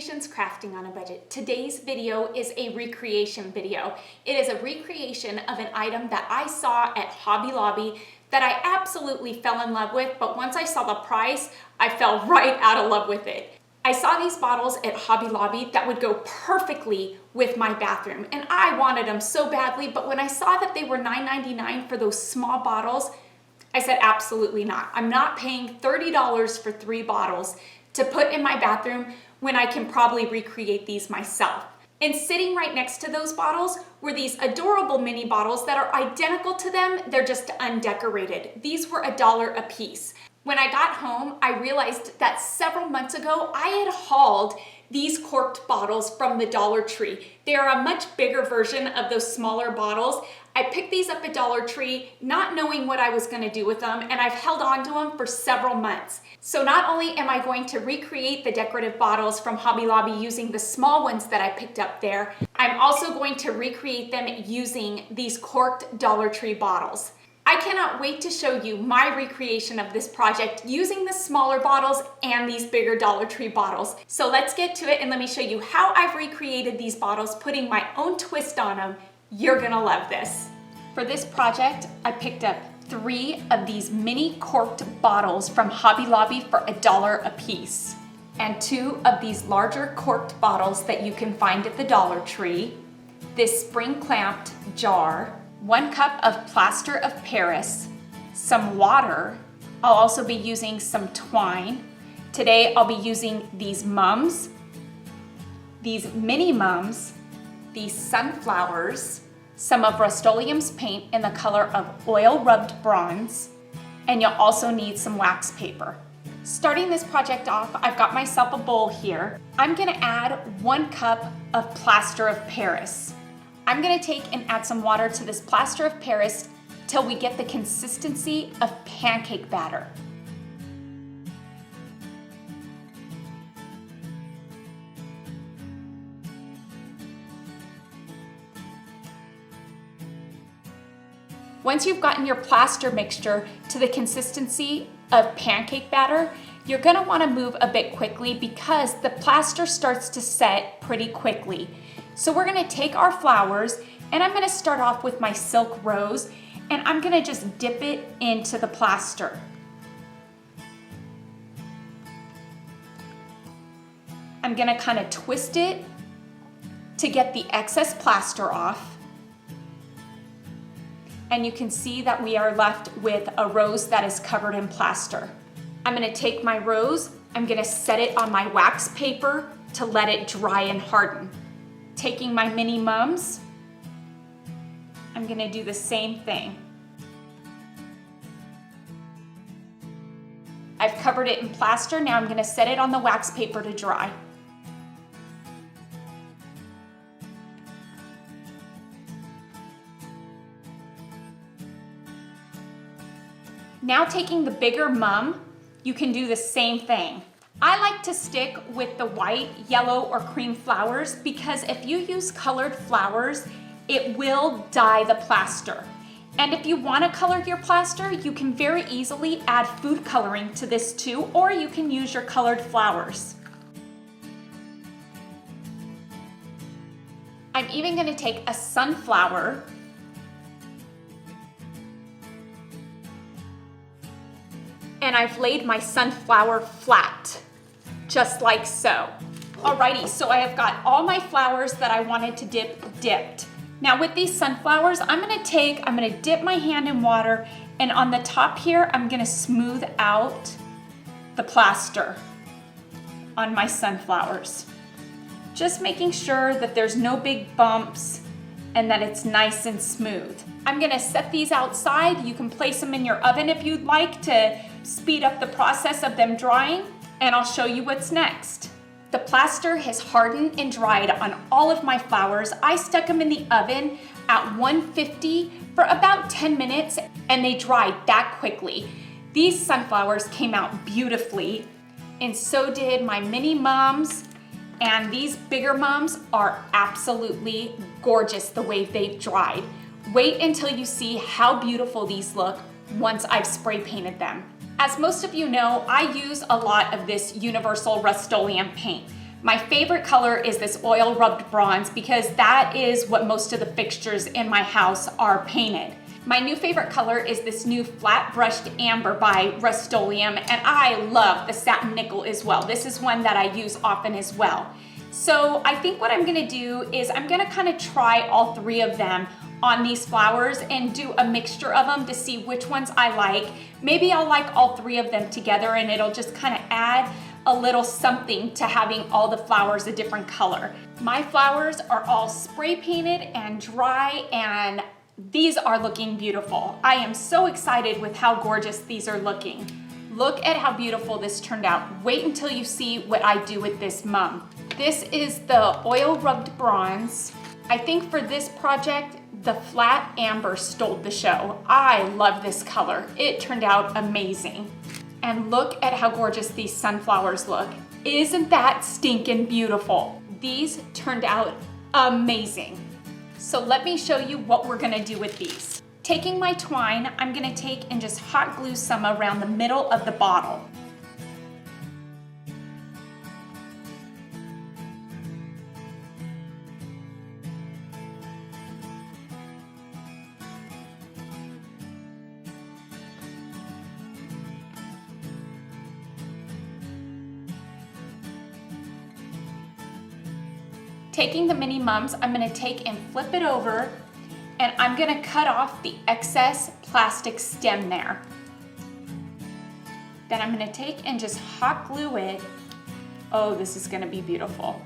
Congratulations, crafting on a budget. Today's video is a recreation video. It is a recreation of an item that I saw at Hobby Lobby that I absolutely fell in love with, but once I saw the price, I fell right out of love with it. I saw these bottles at Hobby Lobby that would go perfectly with my bathroom, and I wanted them so badly, but when I saw that they were $9.99 for those small bottles, I said absolutely not. I'm not paying $30 for 3 bottles to put in my bathroom when I can probably recreate these myself. And sitting right next to those bottles were these adorable mini bottles that are identical to them, they're just undecorated. These were $1 a piece. When I got home, I realized that several months ago, I had hauled these corked bottles from the Dollar Tree. They are a much bigger version of those smaller bottles. I picked these up at Dollar Tree, not knowing what I was gonna do with them, and I've held on to them for several months. So not only am I going to recreate the decorative bottles from Hobby Lobby using the small ones that I picked up there, I'm also going to recreate them using these corked Dollar Tree bottles. I cannot wait to show you my recreation of this project using the smaller bottles and these bigger Dollar Tree bottles. So let's get to it and let me show you how I've recreated these bottles, putting my own twist on them. You're gonna love this. For this project, I picked up 3 of these mini corked bottles from Hobby Lobby for $1 a piece, and 2 of these larger corked bottles that you can find at the Dollar Tree, this spring clamped jar, 1 cup of plaster of Paris, some water. I'll also be using some twine. Today I'll be using these mums, these mini mums, these sunflowers, some of Rust-Oleum's paint in the color of oil rubbed bronze, and you'll also need some wax paper. Starting this project off, I've got myself a bowl here. I'm gonna add 1 cup of plaster of Paris. I'm gonna take and add some water to this plaster of Paris till we get the consistency of pancake batter. Once you've gotten your plaster mixture to the consistency of pancake batter, you're gonna wanna move a bit quickly because the plaster starts to set pretty quickly. So we're gonna take our flowers, and I'm gonna start off with my silk rose, and I'm gonna just dip it into the plaster. I'm gonna kind of twist it to get the excess plaster off. And you can see that we are left with a rose that is covered in plaster. I'm gonna take my rose, I'm gonna set it on my wax paper to let it dry and harden. Taking my mini mums, I'm gonna do the same thing. I've covered it in plaster, now I'm gonna set it on the wax paper to dry. Now taking the bigger mum, you can do the same thing. I like to stick with the white, yellow, or cream flowers because if you use colored flowers, it will dye the plaster. And if you want to color your plaster, you can very easily add food coloring to this too, or you can use your colored flowers. I'm even going to take a sunflower and I've laid my sunflower flat, just like so. Alrighty, so I have got all my flowers that I wanted to dip dipped. Now with these sunflowers, I'm gonna dip my hand in water, and on the top here, I'm gonna smooth out the plaster on my sunflowers. Just making sure that there's no big bumps and that it's nice and smooth. I'm gonna set these outside. You can place them in your oven if you'd like to speed up the process of them drying, and I'll show you what's next. The plaster has hardened and dried on all of my flowers. I stuck them in the oven at 150 for about 10 minutes, and they dried that quickly. These sunflowers came out beautifully, and so did my mini mums, and these bigger mums are absolutely gorgeous the way they've dried. Wait until you see how beautiful these look once I've spray painted them. As most of you know, I use a lot of this universal Rust-Oleum paint. My favorite color is this oil rubbed bronze because that is what most of the fixtures in my house are painted. My new favorite color is this new flat brushed amber by Rust-Oleum, and I love the satin nickel as well. This is one that I use often as well. So I think what I'm gonna do is I'm gonna kind of try all three of them on these flowers and do a mixture of them to see which ones I like. Maybe I'll like all three of them together and it'll just kind of add a little something to having all the flowers a different color. My flowers are all spray painted and dry, and these are looking beautiful. I am so excited with how gorgeous these are looking. Look at how beautiful this turned out. Wait until you see what I do with this mum. This is the oil rubbed bronze. I think for this project, the flat amber stole the show. I love this color. It turned out amazing. And look at how gorgeous these sunflowers look. Isn't that stinking beautiful? These turned out amazing. So let me show you what we're gonna do with these. Taking my twine, I'm gonna take and just hot glue some around the middle of the bottle. Taking the mini mums, I'm gonna take and flip it over, and I'm gonna cut off the excess plastic stem there. Then I'm gonna take and just hot glue it. Oh, this is gonna be beautiful.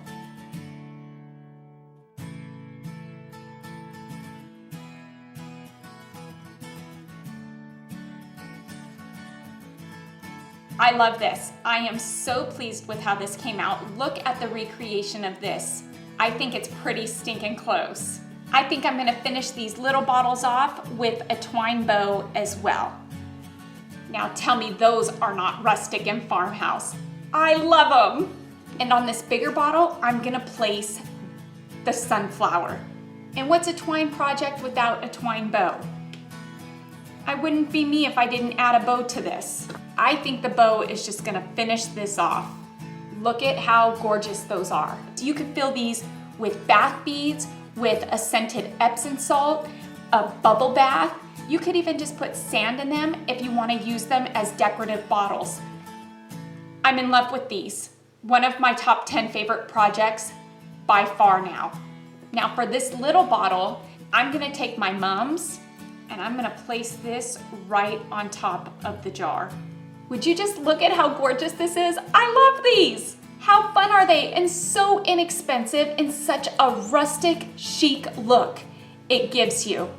I love this. I am so pleased with how this came out. Look at the recreation of this. I think it's pretty stinking close. I think I'm gonna finish these little bottles off with a twine bow as well. Now tell me those are not rustic and farmhouse. I love them. And on this bigger bottle, I'm gonna place the sunflower. And what's a twine project without a twine bow? I wouldn't be me if I didn't add a bow to this. I think the bow is just gonna finish this off. Look at how gorgeous those are. You could fill these with bath beads, with a scented Epsom salt, a bubble bath. You could even just put sand in them if you want to use them as decorative bottles. I'm in love with these. One of my top 10 favorite projects by far now. Now for this little bottle, I'm gonna take my mums and I'm gonna place this right on top of the jar. Would you just look at how gorgeous this is? I love these. How fun are they? And so inexpensive and such a rustic, chic look it gives you.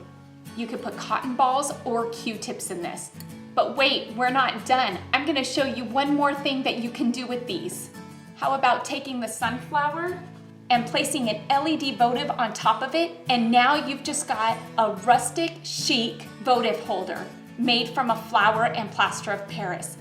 You could put cotton balls or Q-tips in this. But wait, we're not done. I'm gonna show you one more thing that you can do with these. How about taking the sunflower and placing an LED votive on top of it, and now you've just got a rustic, chic votive holder made from a flower and plaster of Paris.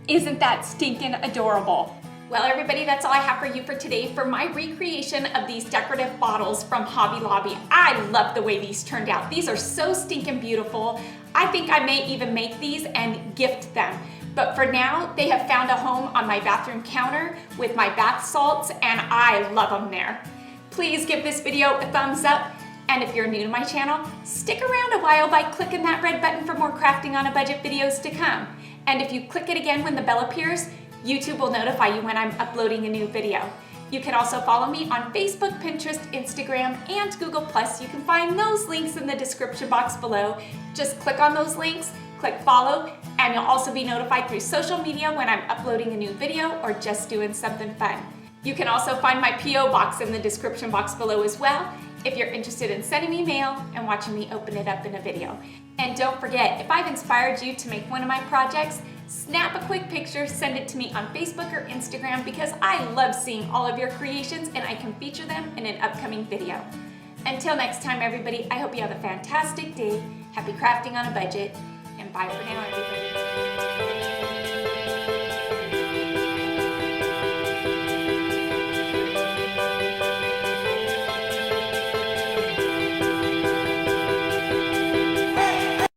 Isn't that stinking adorable? Well, everybody, that's all I have for you for today for my recreation of these decorative bottles from Hobby Lobby. I love the way these turned out. These are so stinking beautiful. I think I may even make these and gift them. But for now, they have found a home on my bathroom counter with my bath salts, and I love them there. Please give this video a thumbs up. And if you're new to my channel, stick around a while by clicking that red button for more crafting on a budget videos to come. And if you click it again when the bell appears, YouTube will notify you when I'm uploading a new video. You can also follow me on Facebook, Pinterest, Instagram, and Google+. You can find those links in the description box below. Just click on those links, click follow, and you'll also be notified through social media when I'm uploading a new video or just doing something fun. You can also find my P.O. box in the description box below as well, if you're interested in sending me mail and watching me open it up in a video. And don't forget, if I've inspired you to make one of my projects, snap a quick picture, send it to me on Facebook or Instagram, because I love seeing all of your creations and I can feature them in an upcoming video. Until next time, everybody, I hope you have a fantastic day, happy crafting on a budget, and bye for now, everybody.